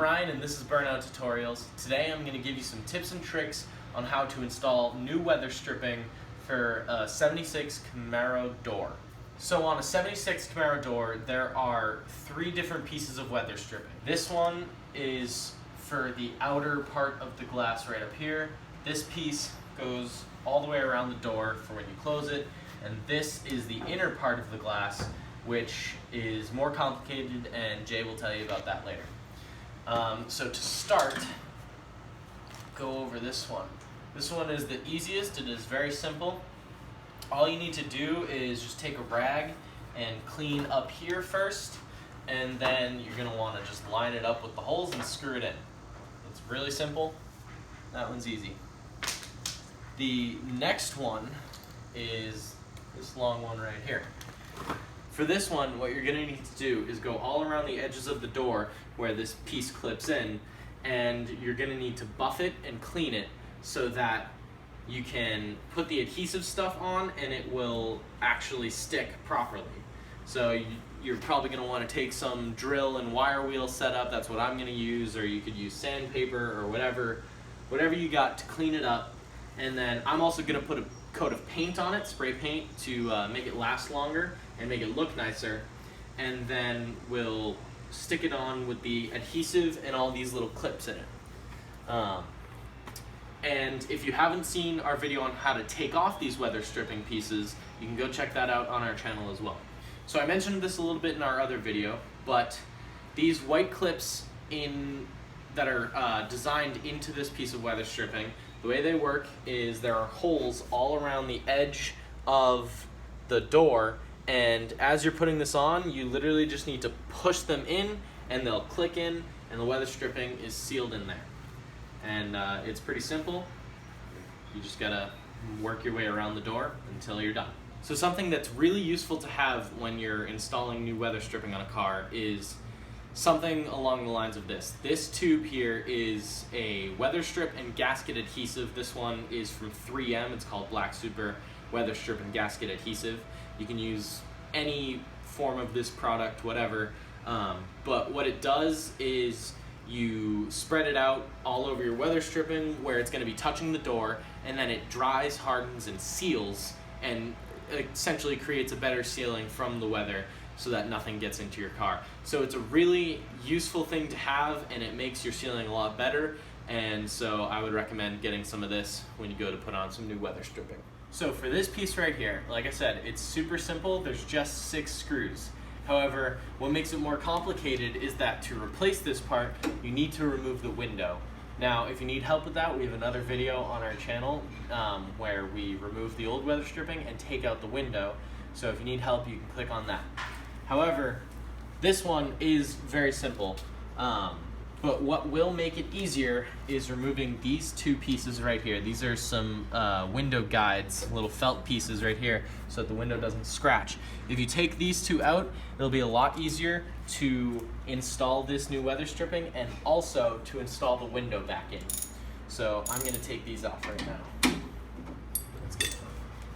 Ryan and this is Burnout Tutorials. Today I'm going to give you some tips and tricks on how to install new weather stripping for a 76 Camaro door. So on a 76 Camaro door there are 3 different pieces of weather stripping. This one is for the outer part of the glass right up here. This piece goes all the way around the door for when you close it, and this is the inner part of the glass, which is more complicated, and Jay will tell you about that later. So to start, go over this one. This one is the easiest. It is very simple. All you need to do is just take a rag and clean up here first, and then you're going to want to just line it up with the holes and screw it in. It's really simple. That one's easy. The next one is this long one right here. For this one, what you're going to need to do is go all around the edges of the door where this piece clips in, and you're going to need to buff it and clean it so that you can put the adhesive stuff on and it will actually stick properly. So you're probably going to want to take some drill and wire wheel setup. That's what I'm going to use, or you could use sandpaper or whatever you got to clean it up. And then I'm also going to put a coat of paint on it, spray paint, to make it last longer and make it look nicer. And then we'll stick it on with the adhesive and all these little clips in it. And if you haven't seen our video on how to take off these weather stripping pieces, you can go check that out on our channel as well. So I mentioned this a little bit in our other video, but these white clips that are designed into this piece of weather stripping, the way they work is there are holes all around the edge of the door, and as you're putting this on, you literally just need to push them in and they'll click in, and the weather stripping is sealed in there. And it's pretty simple. You just gotta work your way around the door until you're done. So something that's really useful to have when you're installing new weather stripping on a car is something along the lines of this. This tube here is a weather strip and gasket adhesive. This one is from 3M. It's called Black Super Weather Strip and Gasket Adhesive. You can use any form of this product, whatever. But what it does is you spread it out all over your weather stripping where it's going to be touching the door, and then it dries, hardens, and seals, and essentially creates a better sealing from the weather so that nothing gets into your car. So it's a really useful thing to have, and it makes your sealing a lot better, and so I would recommend getting some of this when you go to put on some new weather stripping. So for this piece right here, like I said, it's super simple. There's just 6 screws. However, what makes it more complicated is that to replace this part, you need to remove the window. Now, if you need help with that, we have another video on our channel where we remove the old weather stripping and take out the window. So if you need help, you can click on that. However, this one is very simple, but what will make it easier is removing these 2 pieces right here. These are some window guides, little felt pieces right here, so that the window doesn't scratch. If you take these 2 out, it'll be a lot easier to install this new weather stripping and also to install the window back in. So I'm going to take these off right now. Let's get them.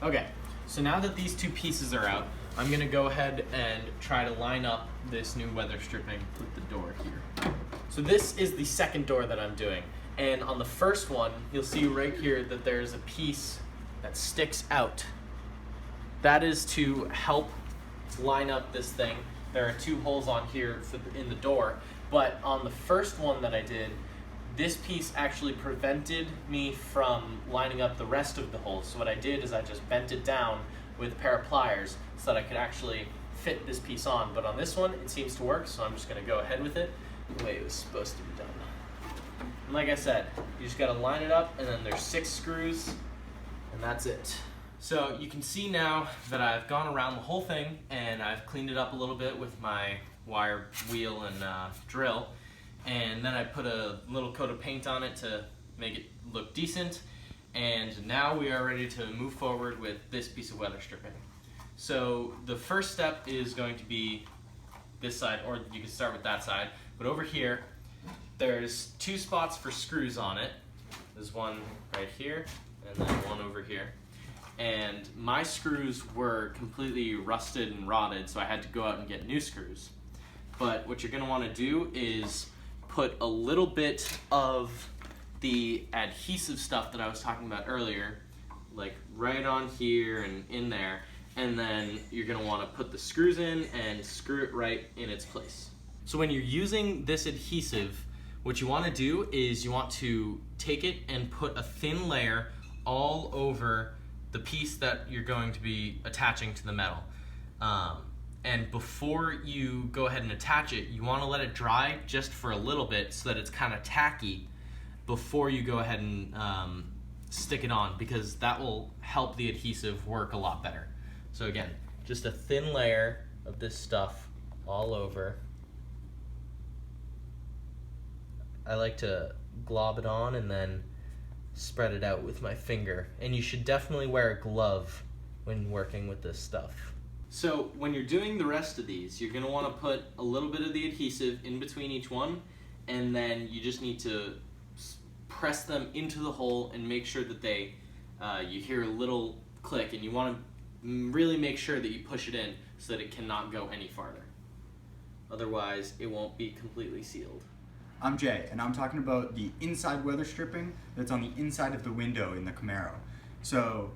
Okay, so now that these 2 pieces are out, I'm going to go ahead and try to line up this new weather stripping with the door here. So this is the second door that I'm doing, and on the first one you'll see right here that there's a piece that sticks out. That is to help line up this thing. There are 2 holes on here in the door, but on the first one that I did, this piece actually prevented me from lining up the rest of the holes. So what I did is I just bent it down with a pair of pliers so that I could actually fit this piece on. But on this one, it seems to work, so I'm just going to go ahead with it the way it was supposed to be done. And like I said, you just got to line it up, and then there's 6 screws, and that's it. So you can see now that I've gone around the whole thing, and I've cleaned it up a little bit with my wire wheel and drill, and then I put a little coat of paint on it to make it look decent. And now we are ready to move forward with this piece of weather stripping. So the first step is going to be this side, or you can start with that side. But over here, there's 2 spots for screws on it. There's one right here, and then one over here. And my screws were completely rusted and rotted, so I had to go out and get new screws. But what you're going to want to do is put a little bit of the adhesive stuff that I was talking about earlier, like right on here and in there, and then you're gonna wanna put the screws in and screw it right in its place. So when you're using this adhesive, what you wanna do is you want to take it and put a thin layer all over the piece that you're going to be attaching to the metal. And before you go ahead and attach it, you wanna let it dry just for a little bit so that it's kinda tacky before you go ahead and stick it on, because that will help the adhesive work a lot better. So again, just a thin layer of this stuff all over. I like to glob it on and then spread it out with my finger. And you should definitely wear a glove when working with this stuff. So when you're doing the rest of these, you're gonna wanna put a little bit of the adhesive in between each one, and then you just need to press them into the hole and make sure that they, you hear a little click, and you want to really make sure that you push it in so that it cannot go any farther. Otherwise, it won't be completely sealed. I'm Jay, and I'm talking about the inside weather stripping that's on the inside of the window in the Camaro. So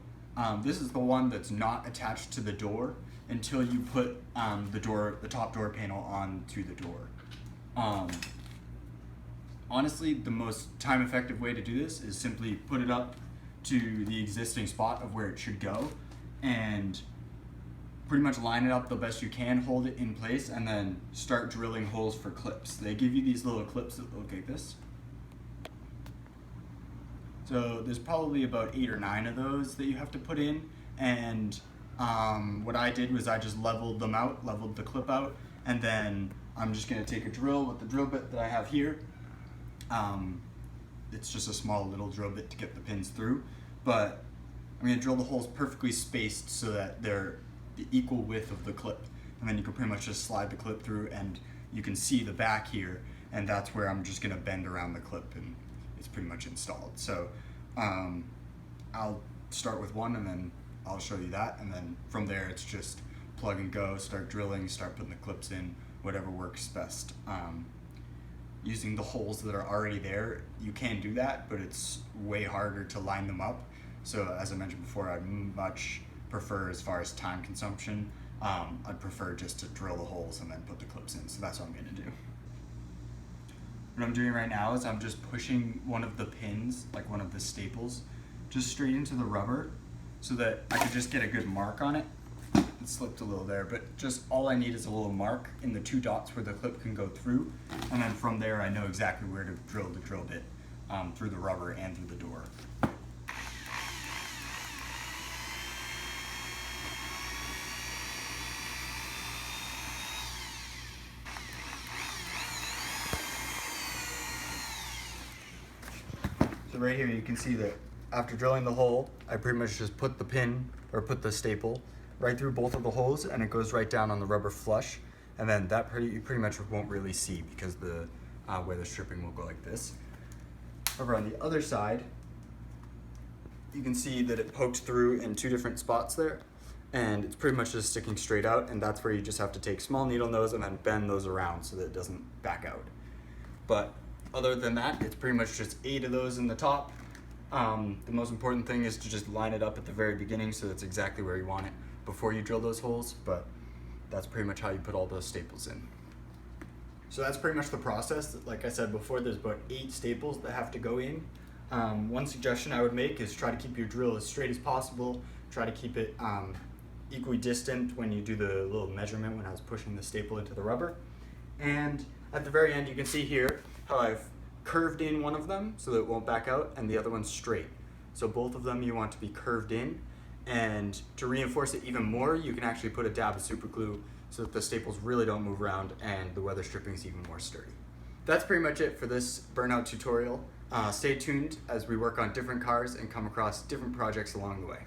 this is the one that's not attached to the door until you put the top door panel onto the door. Honestly, the most time-effective way to do this is simply put it up to the existing spot of where it should go and pretty much line it up the best you can, hold it in place, and then start drilling holes for clips. They give you these little clips that look like this. So there's probably about 8 or 9 of those that you have to put in, and what I did was I just leveled the clip out, and then I'm just going to take a drill with the drill bit that I have here. It's just a small little drill bit to get the pins through, but I'm going to drill the holes perfectly spaced so that they're the equal width of the clip, and then you can pretty much just slide the clip through and you can see the back here, and that's where I'm just going to bend around the clip and it's pretty much installed. So I'll start with one and then I'll show you that, and then from there it's just plug and go, start drilling, start putting the clips in, whatever works best. Using the holes that are already there, you can do that, but it's way harder to line them up. So as I mentioned before, I much prefer, as far as time consumption, I'd prefer just to drill the holes and then put the clips in. So that's what I'm gonna do. What I'm doing right now is I'm just pushing one of the pins, like one of the staples, just straight into the rubber so that I could just get a good mark on it. It slipped a little there, but just all I need is a little mark in the 2 dots where the clip can go through, and then from there I know exactly where to drill the drill bit through the rubber and through the door. So right here you can see that after drilling the hole, I pretty much just put the pin, or put the staple, right through both of the holes, and it goes right down on the rubber flush, and then that you pretty much won't really see because the weather stripping will go like this. Over on the other side, you can see that it pokes through in 2 different spots there, and it's pretty much just sticking straight out, and that's where you just have to take small needle nose and then bend those around so that it doesn't back out. But other than that, it's pretty much just 8 of those in the top. The most important thing is to just line it up at the very beginning so that's exactly where you want it before you drill those holes, but that's pretty much how you put all those staples in. So that's pretty much the process. Like I said before, there's about 8 staples that have to go in. One suggestion I would make is try to keep your drill as straight as possible. Try to keep it equidistant when you do the little measurement when I was pushing the staple into the rubber. And at the very end, you can see here how I've curved in one of them so that it won't back out, and the other one's straight. So both of them you want to be curved in, and to reinforce it even more, you can actually put a dab of super glue so that the staples really don't move around and the weather stripping is even more sturdy. That's pretty much it for this Burnout tutorial. Stay tuned as we work on different cars and come across different projects along the way.